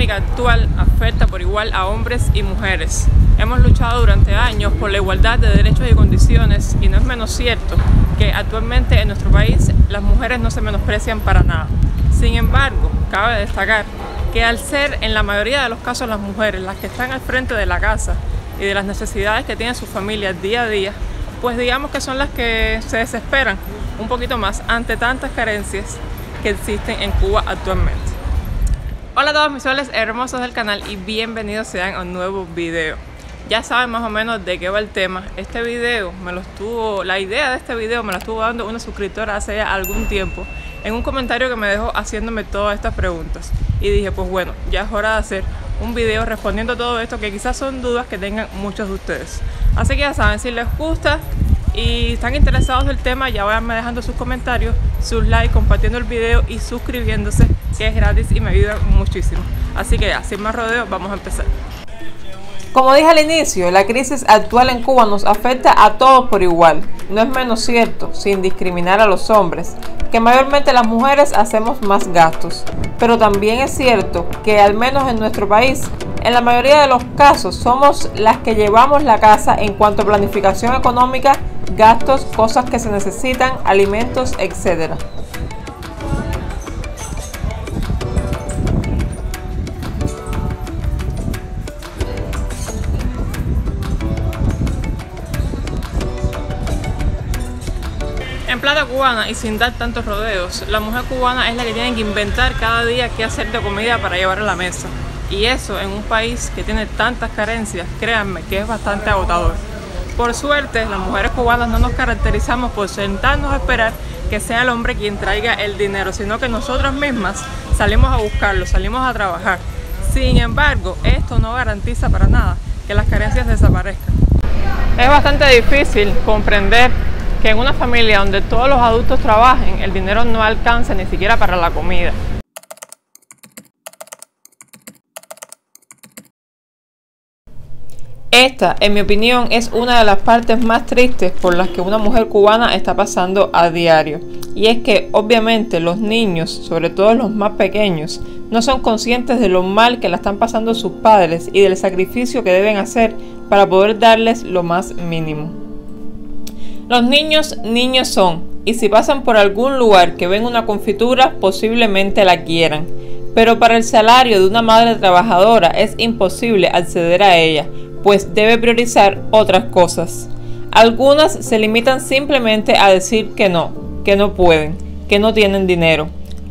económica actual afecta por igual a hombres y mujeres. Hemos luchado durante años por la igualdad de derechos y condiciones y no es menos cierto que actualmente en nuestro país las mujeres no se menosprecian para nada. Sin embargo, cabe destacar que al ser en la mayoría de los casos las mujeres las que están al frente de la casa y de las necesidades que tienen sus familias día a día, pues digamos que son las que se desesperan un poquito más ante tantas carencias que existen en Cuba actualmente. Hola a todos mis soles hermosos del canal y bienvenidos sean a un nuevo video. Ya saben más o menos de qué va el tema. La idea de este video me la estuvo dando una suscriptora hace ya algún tiempo en un comentario que me dejó haciéndome todas estas preguntas. Y dije, pues bueno, ya es hora de hacer un video respondiendo a todo esto que quizás son dudas que tengan muchos de ustedes. Así que ya saben, si les gusta y están interesados del tema, ya vayan dejando sus comentarios, sus likes, compartiendo el video y suscribiéndose, que es gratis y me ayuda muchísimo. Así que ya, sin más rodeos, vamos a empezar. Como dije al inicio, la crisis actual en Cuba nos afecta a todos por igual. No es menos cierto, sin discriminar a los hombres, que mayormente las mujeres hacemos más gastos. Pero también es cierto que al menos en nuestro país, en la mayoría de los casos somos las que llevamos la casa en cuanto a planificación económica, gastos, cosas que se necesitan, alimentos, etc. En plata cubana y sin dar tantos rodeos, la mujer cubana es la que tiene que inventar cada día qué hacer de comida para llevar a la mesa. Y eso en un país que tiene tantas carencias, créanme que es bastante agotador. Por suerte, las mujeres cubanas no nos caracterizamos por sentarnos a esperar que sea el hombre quien traiga el dinero, sino que nosotras mismas salimos a buscarlo, salimos a trabajar. Sin embargo, esto no garantiza para nada que las carencias desaparezcan. Es bastante difícil comprender que en una familia donde todos los adultos trabajen, el dinero no alcanza ni siquiera para la comida. Esta, en mi opinión, es una de las partes más tristes por las que una mujer cubana está pasando a diario. Y es que, obviamente, los niños, sobre todo los más pequeños, no son conscientes de lo mal que la están pasando sus padres y del sacrificio que deben hacer para poder darles lo más mínimo. Los niños son, y si pasan por algún lugar que ven una confitura, posiblemente la quieran. Pero para el salario de una madre trabajadora es imposible acceder a ella, pues debe priorizar otras cosas. Algunas se limitan simplemente a decir que no pueden, que no tienen dinero.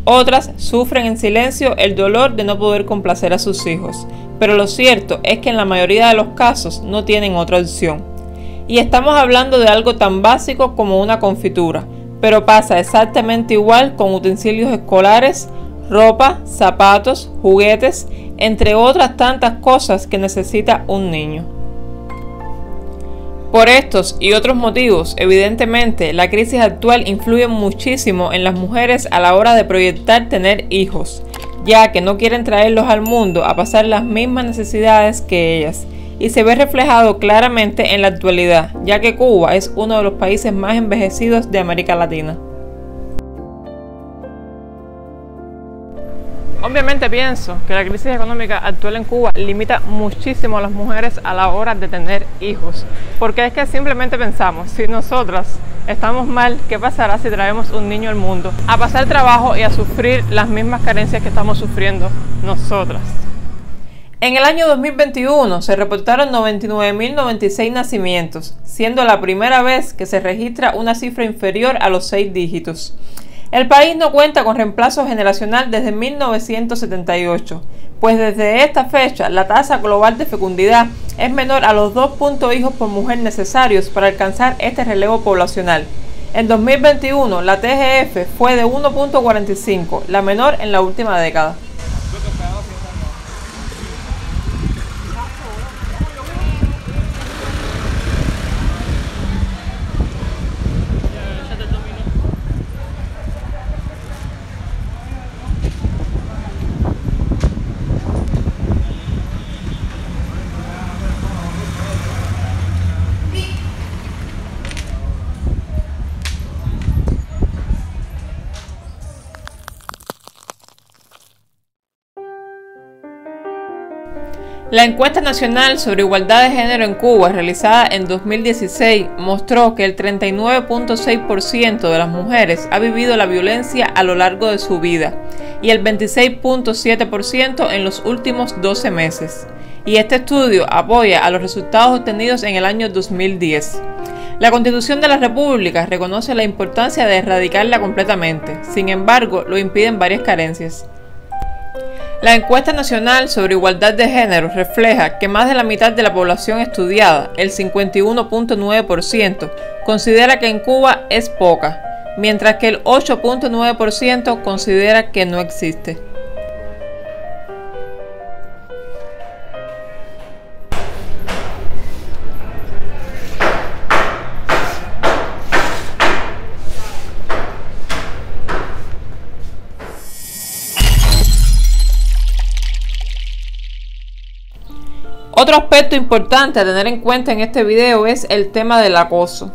Otras sufren en silencio el dolor de no poder complacer a sus hijos. Pero lo cierto es que en la mayoría de los casos no tienen otra opción. Y estamos hablando de algo tan básico como una confitura, pero pasa exactamente igual con utensilios escolares, ropa, zapatos, juguetes, entre otras tantas cosas que necesita un niño. Por estos y otros motivos, evidentemente, la crisis actual influye muchísimo en las mujeres a la hora de proyectar tener hijos, ya que no quieren traerlos al mundo a pasar las mismas necesidades que ellas. Y se ve reflejado claramente en la actualidad, ya que Cuba es uno de los países más envejecidos de América Latina. Obviamente pienso que la crisis económica actual en Cuba limita muchísimo a las mujeres a la hora de tener hijos, porque es que simplemente pensamos, si nosotras estamos mal, ¿qué pasará si traemos un niño al mundo? A pasar trabajo y a sufrir las mismas carencias que estamos sufriendo nosotras. En el año 2021 se reportaron 99.096 nacimientos, siendo la primera vez que se registra una cifra inferior a los 6 dígitos. El país no cuenta con reemplazo generacional desde 1978, pues desde esta fecha la tasa global de fecundidad es menor a los 2 hijos por mujer necesarios para alcanzar este relevo poblacional. En 2021 la TGF fue de 1.45, la menor en la última década. La encuesta nacional sobre igualdad de género en Cuba, realizada en 2016, mostró que el 39.6% de las mujeres ha vivido la violencia a lo largo de su vida y el 26.7% en los últimos 12 meses. Y este estudio apoya a los resultados obtenidos en el año 2010. La Constitución de la República reconoce la importancia de erradicarla completamente, sin embargo, lo impiden varias carencias. La encuesta nacional sobre igualdad de género refleja que más de la mitad de la población estudiada, el 51.9%, considera que en Cuba es poca, mientras que el 8.9% considera que no existe. Otro aspecto importante a tener en cuenta en este video es el tema del acoso.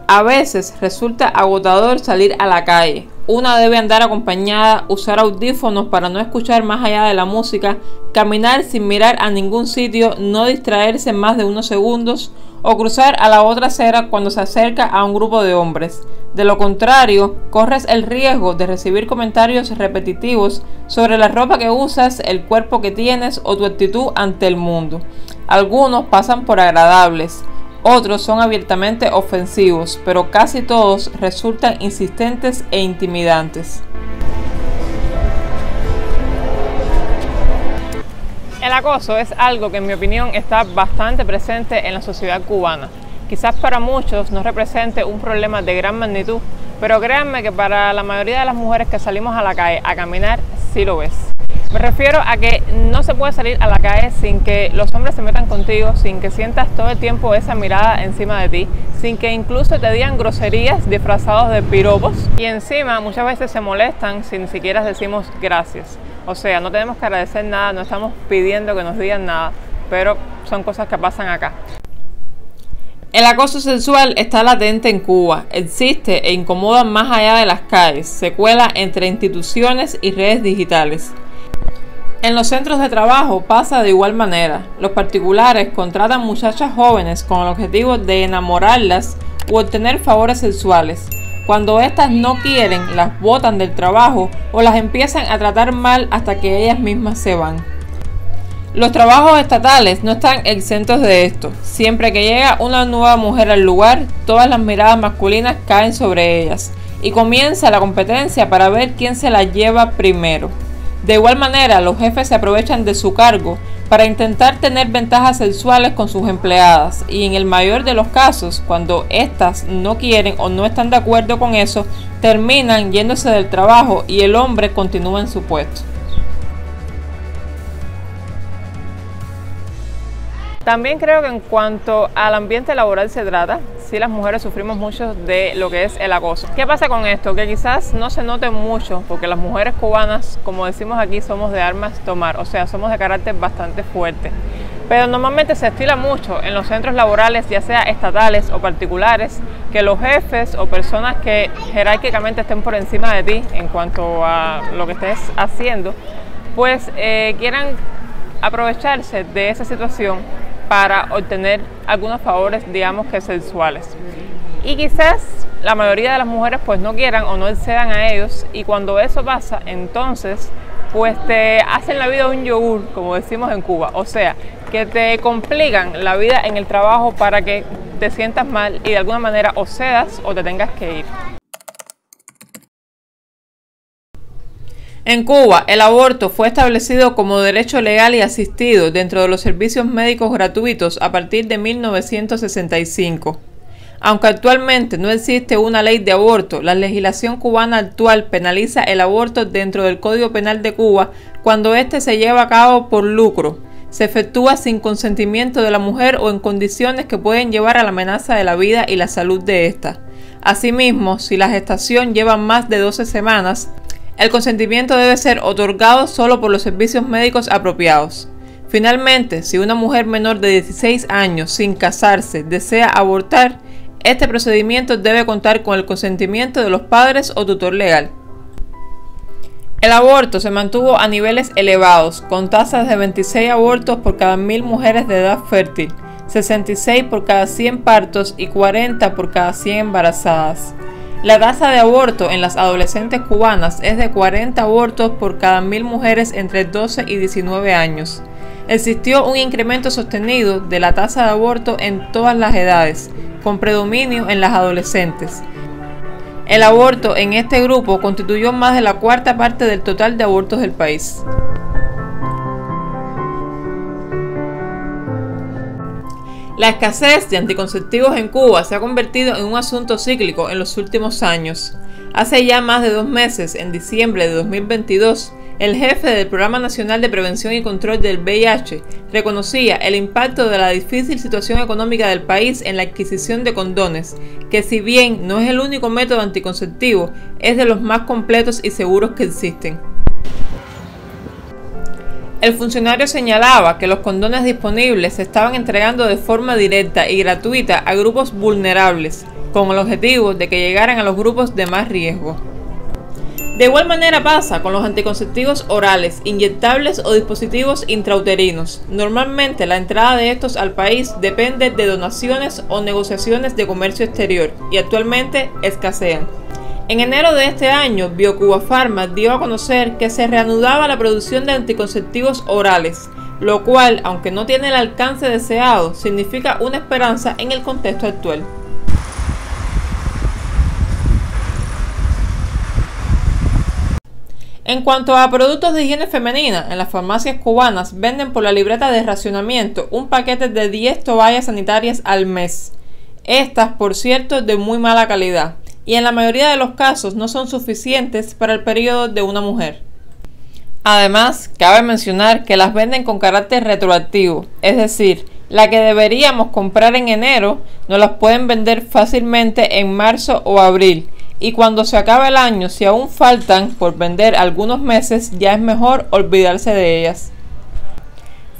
A veces resulta agotador salir a la calle. Una debe andar acompañada, usar audífonos para no escuchar más allá de la música, caminar sin mirar a ningún sitio, no distraerse más de unos segundos o cruzar a la otra acera cuando se acerca a un grupo de hombres. De lo contrario, corres el riesgo de recibir comentarios repetitivos sobre la ropa que usas, el cuerpo que tienes o tu actitud ante el mundo. Algunos pasan por agradables, otros son abiertamente ofensivos, pero casi todos resultan insistentes e intimidantes. El acoso es algo que en mi opinión está bastante presente en la sociedad cubana. Quizás para muchos no represente un problema de gran magnitud, pero créanme que para la mayoría de las mujeres que salimos a la calle a caminar, sí lo es. Me refiero a que no se puede salir a la calle sin que los hombres se metan contigo, sin que sientas todo el tiempo esa mirada encima de ti, sin que incluso te digan groserías disfrazados de piropos y encima muchas veces se molestan si ni siquiera decimos gracias. O sea, no tenemos que agradecer nada, no estamos pidiendo que nos digan nada, pero son cosas que pasan acá. El acoso sexual está latente en Cuba, existe e incomoda más allá de las calles, se cuela entre instituciones y redes digitales. En los centros de trabajo pasa de igual manera. Los particulares contratan muchachas jóvenes con el objetivo de enamorarlas u obtener favores sexuales. Cuando éstas no quieren, las botan del trabajo o las empiezan a tratar mal hasta que ellas mismas se van. Los trabajos estatales no están exentos de esto. Siempre que llega una nueva mujer al lugar, todas las miradas masculinas caen sobre ellas y comienza la competencia para ver quién se la lleva primero. De igual manera, los jefes se aprovechan de su cargo para intentar tener ventajas sexuales con sus empleadas y en el mayor de los casos, cuando éstas no quieren o no están de acuerdo con eso, terminan yéndose del trabajo y el hombre continúa en su puesto. También creo que en cuanto al ambiente laboral se trata, sí las mujeres sufrimos mucho de lo que es el acoso. ¿Qué pasa con esto? Que quizás no se note mucho porque las mujeres cubanas, como decimos aquí, somos de armas tomar, o sea, somos de carácter bastante fuerte. Pero normalmente se estila mucho en los centros laborales, ya sea estatales o particulares, que los jefes o personas que jerárquicamente estén por encima de ti en cuanto a lo que estés haciendo, pues quieran aprovecharse de esa situación para obtener algunos favores, digamos que sexuales. Y quizás la mayoría de las mujeres pues no quieran o no accedan a ellos, y cuando eso pasa, entonces pues te hacen la vida un yogur, como decimos en Cuba, o sea, que te complican la vida en el trabajo para que te sientas mal y de alguna manera o cedas o te tengas que ir. En Cuba, el aborto fue establecido como derecho legal y asistido dentro de los servicios médicos gratuitos a partir de 1965. Aunque actualmente no existe una ley de aborto, la legislación cubana actual penaliza el aborto dentro del Código Penal de Cuba cuando éste se lleva a cabo por lucro, se efectúa sin consentimiento de la mujer o en condiciones que pueden llevar a la amenaza de la vida y la salud de ésta. Asimismo, si la gestación lleva más de 12 semanas, el consentimiento debe ser otorgado solo por los servicios médicos apropiados. Finalmente, si una mujer menor de 16 años sin casarse desea abortar, este procedimiento debe contar con el consentimiento de los padres o tutor legal. El aborto se mantuvo a niveles elevados, con tasas de 26 abortos por cada 1000 mujeres de edad fértil, 66 por cada 100 partos y 40 por cada 100 embarazadas. La tasa de aborto en las adolescentes cubanas es de 40 abortos por cada 1000 mujeres entre 12 y 19 años. Existió un incremento sostenido de la tasa de aborto en todas las edades, con predominio en las adolescentes. El aborto en este grupo constituyó más de la cuarta parte del total de abortos del país. La escasez de anticonceptivos en Cuba se ha convertido en un asunto cíclico en los últimos años. Hace ya más de 2 meses, en diciembre de 2022, el jefe del Programa Nacional de Prevención y Control del VIH reconocía el impacto de la difícil situación económica del país en la adquisición de condones, que si bien no es el único método anticonceptivo, es de los más completos y seguros que existen. El funcionario señalaba que los condones disponibles se estaban entregando de forma directa y gratuita a grupos vulnerables, con el objetivo de que llegaran a los grupos de más riesgo. De igual manera pasa con los anticonceptivos orales, inyectables o dispositivos intrauterinos. Normalmente la entrada de estos al país depende de donaciones o negociaciones de comercio exterior y actualmente escasean. En enero de este año, BioCuba Pharma dio a conocer que se reanudaba la producción de anticonceptivos orales, lo cual, aunque no tiene el alcance deseado, significa una esperanza en el contexto actual. En cuanto a productos de higiene femenina, en las farmacias cubanas venden por la libreta de racionamiento un paquete de 10 toallas sanitarias al mes. Estas, por cierto, de muy mala calidad, y en la mayoría de los casos no son suficientes para el periodo de una mujer. Además, cabe mencionar que las venden con carácter retroactivo, es decir, la que deberíamos comprar en enero nos las pueden vender fácilmente en marzo o abril, y cuando se acabe el año, si aún faltan por vender algunos meses, ya es mejor olvidarse de ellas.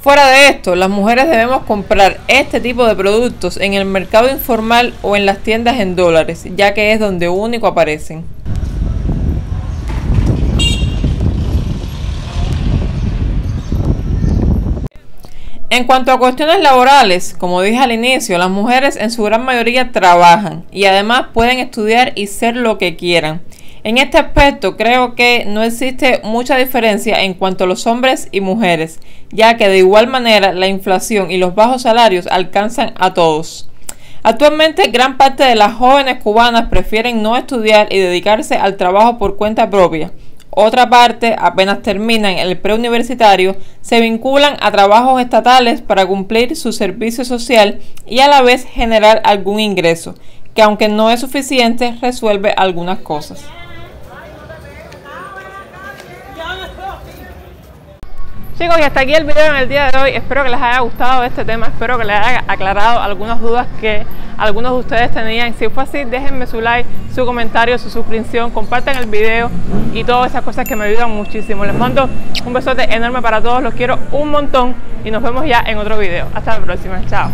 Fuera de esto, las mujeres debemos comprar este tipo de productos en el mercado informal o en las tiendas en dólares, ya que es donde único aparecen. En cuanto a cuestiones laborales, como dije al inicio, las mujeres en su gran mayoría trabajan y además pueden estudiar y ser lo que quieran. En este aspecto creo que no existe mucha diferencia en cuanto a los hombres y mujeres, ya que de igual manera la inflación y los bajos salarios alcanzan a todos. Actualmente gran parte de las jóvenes cubanas prefieren no estudiar y dedicarse al trabajo por cuenta propia. Otra parte, apenas terminan el preuniversitario, se vinculan a trabajos estatales para cumplir su servicio social y a la vez generar algún ingreso, que aunque no es suficiente, resuelve algunas cosas. Chicos, y hasta aquí el video en el día de hoy. Espero que les haya gustado este tema, espero que les haya aclarado algunas dudas que algunos de ustedes tenían. Si fue así, déjenme su like, su comentario, su suscripción, compartan el video y todas esas cosas que me ayudan muchísimo. Les mando un besote enorme para todos, los quiero un montón y nos vemos ya en otro video. Hasta la próxima, chao.